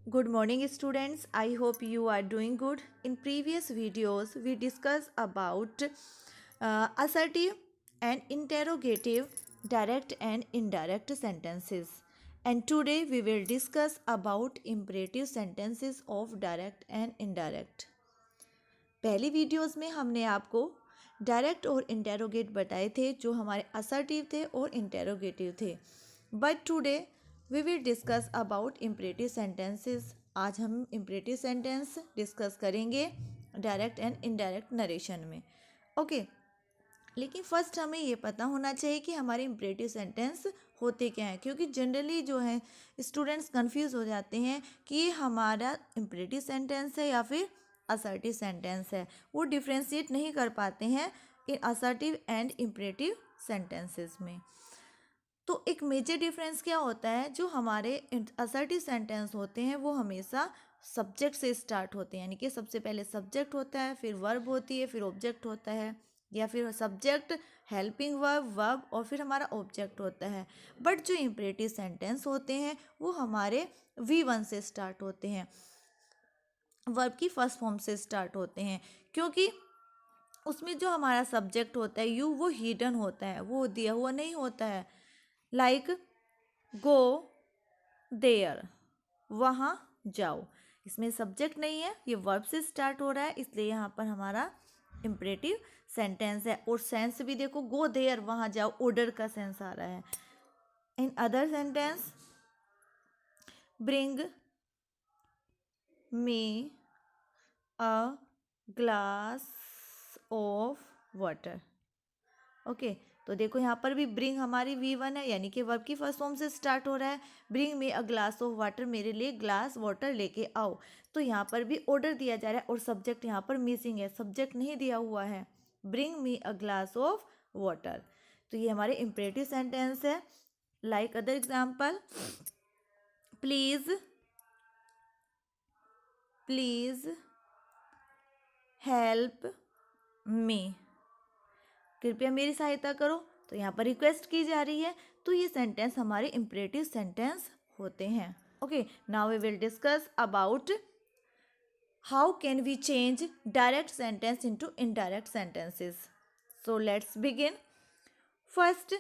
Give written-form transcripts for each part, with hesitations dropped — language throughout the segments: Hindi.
Good morning students. I hope you are doing good. In previous videos we discussed about assertive and interrogative direct and indirect sentences. And today we will discuss about imperative sentences of direct and indirect. पहली वीडियोस में हमने आपको डायरेक्ट और इंटेरोगेट बताए थे जो हमारे असर्टिव थे और इंटेरोगेटिव थे. But today we will discuss about imperative sentences. आज हम इम्परेटिव सेंटेंस डिस्कस करेंगे डायरेक्ट एंड इनडायरेक्ट नरेशन में. ओके लेकिन फर्स्ट हमें ये पता होना चाहिए कि हमारे इम्परेटिव सेंटेंस होते क्या हैं, क्योंकि जनरली जो है स्टूडेंट्स कंफ्यूज हो जाते हैं कि ये हमारा इम्परेटिव सेंटेंस है या फिर असर्टिव सेंटेंस है. वो डिफ्रेंशिएट नहीं कर पाते हैं इन असर्टिव एंड इम्परेटिव सेंटेंसेस में. तो एक मेजर डिफरेंस क्या होता है, जो हमारे असर्टिव सेंटेंस होते हैं वो हमेशा सब्जेक्ट से स्टार्ट होते हैं, यानी कि सबसे पहले सब्जेक्ट होता है, फिर वर्ब होती है, फिर ऑब्जेक्ट होता है, या फिर सब्जेक्ट हेल्पिंग वर्ब वर्ब और फिर हमारा ऑब्जेक्ट होता है. बट जो इम्परेटिव सेंटेंस होते हैं वो हमारे V1 से स्टार्ट होते हैं, वर्ब की फर्स्ट फॉर्म से स्टार्ट होते हैं, क्योंकि उसमें जो हमारा सब्जेक्ट होता है यू वो हिडन होता है, वो दिया हुआ नहीं होता है. लाइक गो देयर, वहाँ जाओ, इसमें सब्जेक्ट नहीं है, ये वर्ब से स्टार्ट हो रहा है, इसलिए यहाँ पर हमारा इम्परेटिव सेंटेंस है. और सेंस भी देखो, गो देयर वहाँ जाओ, ऑर्डर का सेंस आ रहा है. In other sentence, bring me a glass of water. Okay तो देखो यहाँ पर भी ब्रिंग हमारी V1 है, यानी कि वर्ब की फर्स्ट फॉर्म से स्टार्ट हो रहा है. Bring me a glass of water, मेरे लिए ग्लास वाटर लेके आओ. तो यहाँ पर भी ऑर्डर दिया जा रहा है और सब्जेक्ट यहाँ पर मिसिंग है, सब्जेक्ट नहीं दिया हुआ है. Bring me a glass of water, तो ये हमारे इम्परेटिव सेंटेंस है. Like other example, please please help मी, कृपया मेरी सहायता करो. तो यहाँ पर रिक्वेस्ट की जा रही है, तो ये सेंटेंस हमारे इम्परेटिव सेंटेंस होते हैं. Okay now we will discuss about how can we change direct sentence into indirect sentences. So let's begin. First,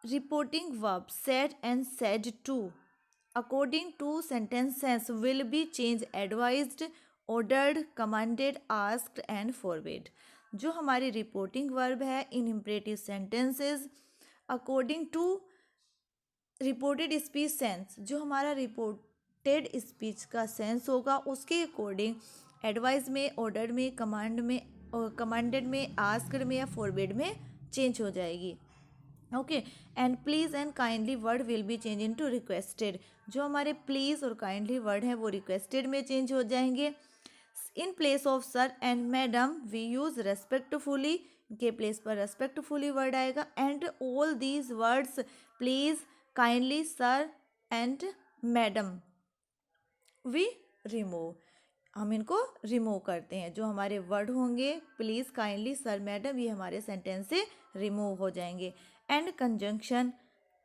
reporting verb said and said to according to sentences will be changed, advised, ordered, commanded, asked and forbade. जो हमारी रिपोर्टिंग वर्ब है in imperative sentences according to reported speech sense, जो हमारा रिपोर्टेड स्पीच का सेंस होगा उसके अकॉर्डिंग एडवाइस में, ऑर्डर में, कमांड में, कमांडेड में, आस्क्ड में या फॉरबिड में चेंज हो जाएगी. Okay and please and kindly word will be change into requested. जो हमारे प्लीज़ और काइंडली वर्ड है वो रिक्वेस्टेड में चेंज हो जाएंगे. In place of sir and madam we use respectfully, के प्लेस पर रेस्पेक्टफुली वर्ड आएगा. And all these words please, kindly, sir and madam we remove, हम इनको रिमूव करते हैं. जो हमारे वर्ड होंगे प्लीज़, काइंडली, सर, मैडम, ये हमारे सेंटेंस से रिमूव हो जाएंगे. एंड कंजंक्शन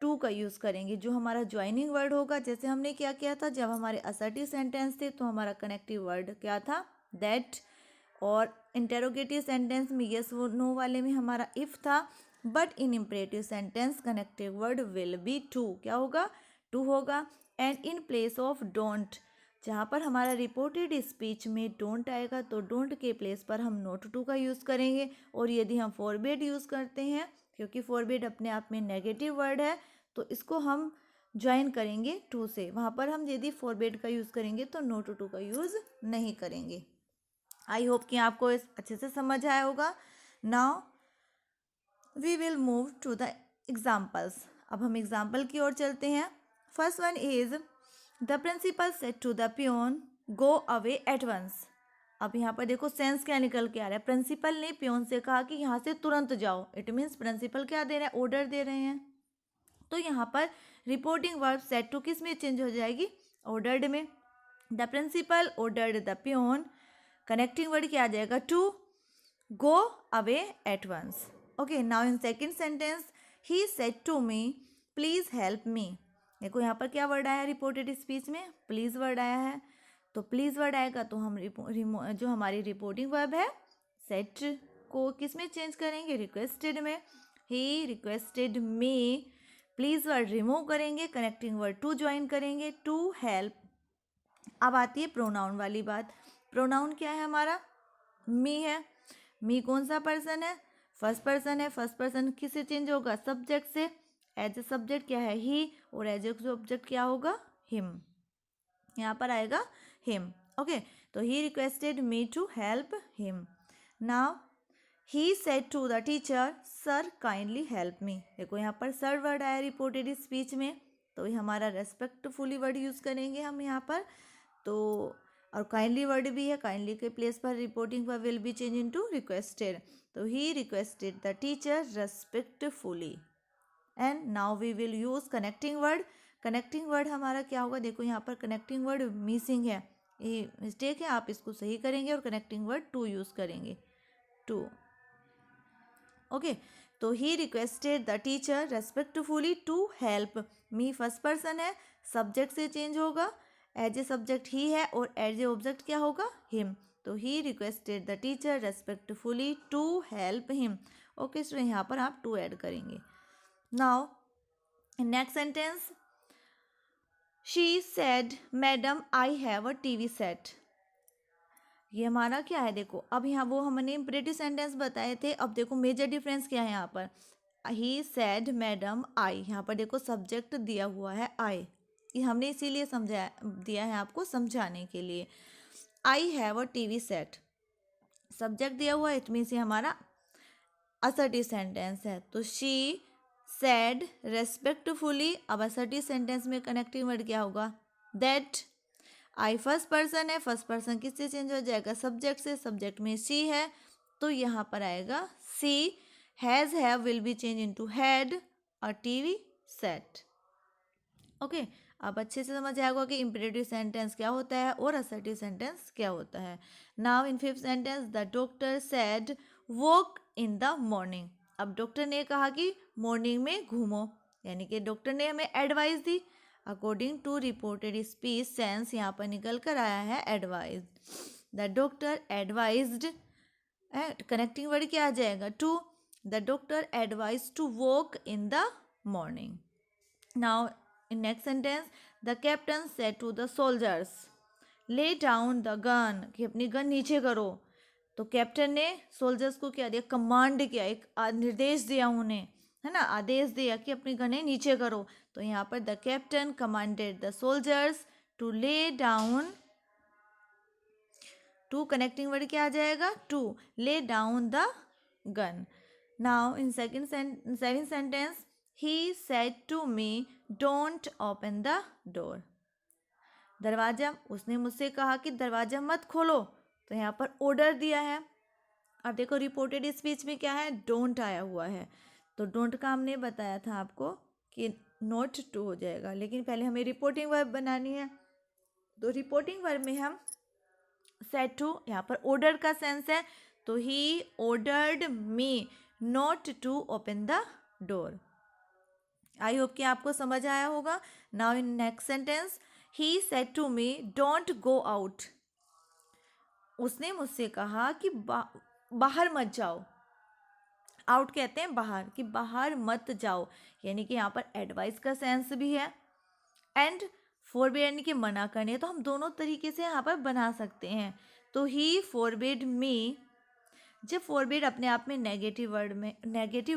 टू का यूज़ करेंगे. जो हमारा ज्वाइनिंग वर्ड होगा, जैसे हमने क्या किया था जब हमारे असर्टिव सेंटेंस थे तो हमारा कनेक्टिव वर्ड क्या था, दैट. और इंटेरोगेटिव सेंटेंस में यस नो वाले में हमारा इफ़ था. But in imperative sentence connective word will be to, क्या होगा, टू होगा. And in place of don't, जहाँ पर हमारा रिपोर्टेड स्पीच में डोंट आएगा तो डोंट के प्लेस पर हम नोट टू का यूज़ करेंगे. और यदि हम फॉरबिड यूज़ करते हैं, क्योंकि फॉरबिड अपने आप में नेगेटिव वर्ड है, तो इसको हम ज्वाइन करेंगे टू से. वहाँ पर हम यदि फॉरबिड का यूज़ करेंगे तो नोट टू का यूज़ नहीं करेंगे. आई होप कि आपको इस अच्छे से समझ आया होगा. Now we will move to the examples. अब हम एग्जाम्पल की ओर चलते हैं. First one is the principal said to the peon go away at once. अब यहाँ पर देखो सेंस क्या निकल के आ रहा है, प्रिंसिपल ने पियोन से कहा कि यहाँ से तुरंत जाओ. इट मीन्स प्रिंसिपल क्या दे रहे हैं, ऑर्डर दे रहे हैं. तो यहाँ पर रिपोर्टिंग वर्ब सेड टू किस में चेंज हो जाएगी, ऑर्डर्ड में. The principal ordered the peon, connecting word क्या आ जाएगा, to, go away at once. Okay now in second sentence, he said to me please help me. देखो यहाँ पर क्या वर्ड आया है रिपोर्टेड स्पीच में, प्लीज वर्ड आया है। तो प्लीज वर्ड आएगा तो हम जो हमारी रिपोर्टिंग वर्ब है सेट को किस में चेंज करेंगे, रिक्वेस्टेड में। ही requested me, please word remove करेंगे, कनेक्टिंग वर्ड टू ज्वाइन करेंगे, टू हेल्प। अब आती है प्रोनाउन वाली बात। प्रोनाउन क्या है हमारा, मी है। मी कौन सा पर्सन है, फर्स्ट पर्सन है। फर्स्ट पर्सन किससे चेंज होगा, सब्जेक्ट से। एज ए सब्जेक्ट क्या है, ही, और एज ए ऑब्जेक्ट क्या होगा, हिम। यहाँ पर आएगा हिम। ओके, तो he requested me to help him. Now he said to the teacher sir kindly help me. देखो यहाँ पर सर वर्ड आया रिपोर्टेड स्पीच में, तो ये हमारा रेस्पेक्टफुली वर्ड यूज़ करेंगे हम यहाँ पर। तो और काइंडली वर्ड भी है, काइंडली के प्लेस पर रिपोर्टिंग पर will be change into requested. तो he requested the teacher respectfully. And now we will use connecting word. Connecting word हमारा क्या होगा, देखो यहाँ पर कनेक्टिंग वर्ड मिसिंग है, ये मिस्टेक है, आप इसको सही करेंगे और कनेक्टिंग वर्ड टू यूज करेंगे, टू। ओके, तो he requested the teacher respectfully to help me, first person है, सब्जेक्ट से चेंज होगा, एज ए सब्जेक्ट ही है और एज ए ऑब्जेक्ट क्या होगा, हिम। तो he requested the teacher respectfully to help him. Okay student, यहाँ पर आप टू ऐड करेंगे। Now next sentence, she said madam I have a TV set. ये हमारा क्या है, देखो अब यहाँ वो हमने इम्परेटिव सेंटेंस बताए थे, अब देखो मेजर डिफरेंस क्या है यहाँ पर। ही सेड मैडम आई, यहाँ पर देखो सब्जेक्ट दिया हुआ है आई, ये हमने इसीलिए समझाया, दिया है आपको समझाने के लिए। आई have a TV set, subject दिया हुआ है, इट मीन्स ये हमारा असर्टिव सेंटेंस है। तो शी सेड रेस्पेक्टफुली, अब असर्टिव सेंटेंस में कनेक्टिंग वर्ड क्या होगा, दैट। आई फर्स्ट पर्सन है, फर्स्ट पर्सन किससे चेंज हो जाएगा, सब्जेक्ट से, सब्जेक्ट में शी है, तो यहाँ पर आएगा सी। Has have will be change into had a TV set. Okay, अब अच्छे से समझ आएगा कि इम्परेटिव सेंटेंस क्या होता है और असर्टिव सेंटेंस क्या होता है। Now in fifth sentence, the doctor said walk in the morning. अब डॉक्टर ने कहा कि मॉर्निंग में घूमो, यानी कि डॉक्टर ने हमें एडवाइस दी। According to reported speech sense यहाँ पर निकल कर आया है advise. The doctor advised, connecting word क्या आ जाएगा, to. The doctor advise to walk in the morning. Now in next sentence, the captain said to the soldiers lay down the gun, कि अपनी गन नीचे करो। तो कैप्टन ने सोल्जर्स को क्या दिया, कमांड किया, एक निर्देश दिया उन्हें, है ना, आदेश दिया कि अपनी गनें नीचे करो। तो यहाँ पर the captain commanded the soldiers to lay down, to connecting word क्या आ जाएगा, to, lay down the gun. Now in second sentence, he said to me don't open the door। दरवाजा, उसने मुझसे कहा कि दरवाजा मत खोलो, तो यहाँ पर ऑर्डर दिया है। अब देखो रिपोर्टेड स्पीच में क्या है, डोंट आया हुआ है, तो डोंट का हमने बताया था आपको कि नॉट टू हो जाएगा, लेकिन पहले हमें रिपोर्टिंग वर्ब बनानी है। तो रिपोर्टिंग वर्ब में हम सेड टू, यहाँ पर ऑर्डर का सेंस है, तो he ordered me not to open the door. I hope कि आपको समझ आया होगा। Now in next sentence, he said to me don't go out. उसने मुझसे कहा कि बाहर मत जाओ। आउट कहते हैं बाहर, कि बाहर मत जाओ, यानी कि यहाँ पर एडवाइस का सेंस भी है एंड फॉरबिड यानी कि मना करने, तो हम दोनों तरीके से यहाँ पर बना सकते हैं। तो ही फॉरबिड मी, जब फॉरबिड अपने आप में नेगेटिव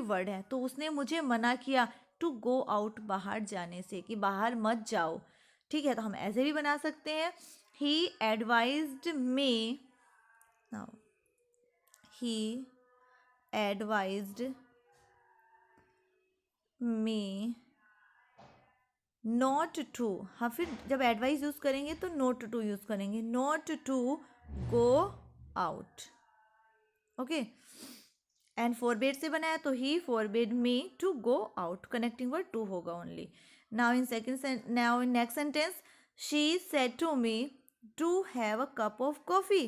वर्ड है, तो उसने मुझे मना किया टू गो आउट, बाहर जाने से, कि बाहर मत जाओ। ठीक है, तो हम ऐसे भी बना सकते हैं, he advised me, now he advised me not to, हाँ फिर जब एडवाइस यूज़ करेंगे तो नॉट टू यूज़ करेंगे, not to go out. Okay, and forbid से बनाया तो he forbid me to go out, connecting word to होगा only. Now in next sentence, she said to me to have a cup of coffee.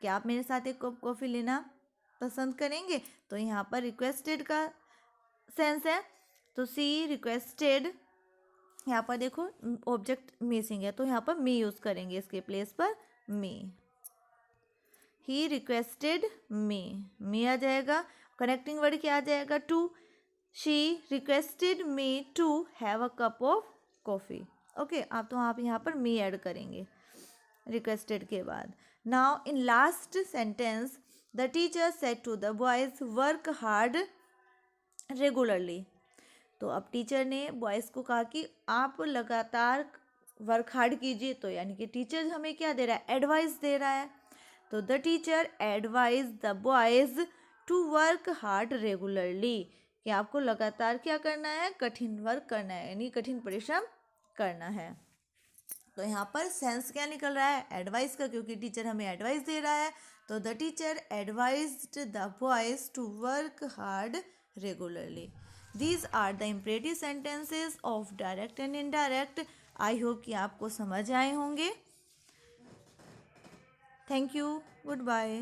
क्या आप मेरे साथ एक कप कॉफ़ी लेना पसंद करेंगे? तो यहाँ पर रिक्वेस्टेड का सेंस है, तो शी रिक्वेस्टेड यहाँ पर देखो ऑब्जेक्ट मिसिंग है, तो यहाँ पर मी यूज़ करेंगे इसके प्लेस पर मी। ही रिक्वेस्टेड मी आ जाएगा। कनेक्टिंग वर्ड क्या आ जाएगा? To. She requested me to have a cup of coffee. Okay, आप तो आप यहाँ पर मी ऐड करेंगे रिक्वेस्टेड के बाद। Now in last sentence the teacher said to the boys work hard regularly. तो अब टीचर ने बॉयज़ को कहा कि आप लगातार वर्क हार्ड कीजिए, तो यानी कि टीचर हमें क्या दे रहा है? एडवाइस दे रहा है। तो the teacher advise the boys to work hard regularly, कि आपको लगातार क्या करना है? कठिन वर्क करना है, यानी कठिन परिश्रम करना है। तो यहाँ पर सेंस क्या निकल रहा है? एडवाइस का, क्योंकि टीचर हमें एडवाइस दे रहा है। तो the teacher advised the boys to work hard regularly. These are the imperative sentences of direct and indirect. I hope कि आपको समझ आए होंगे। Thank you, good bye.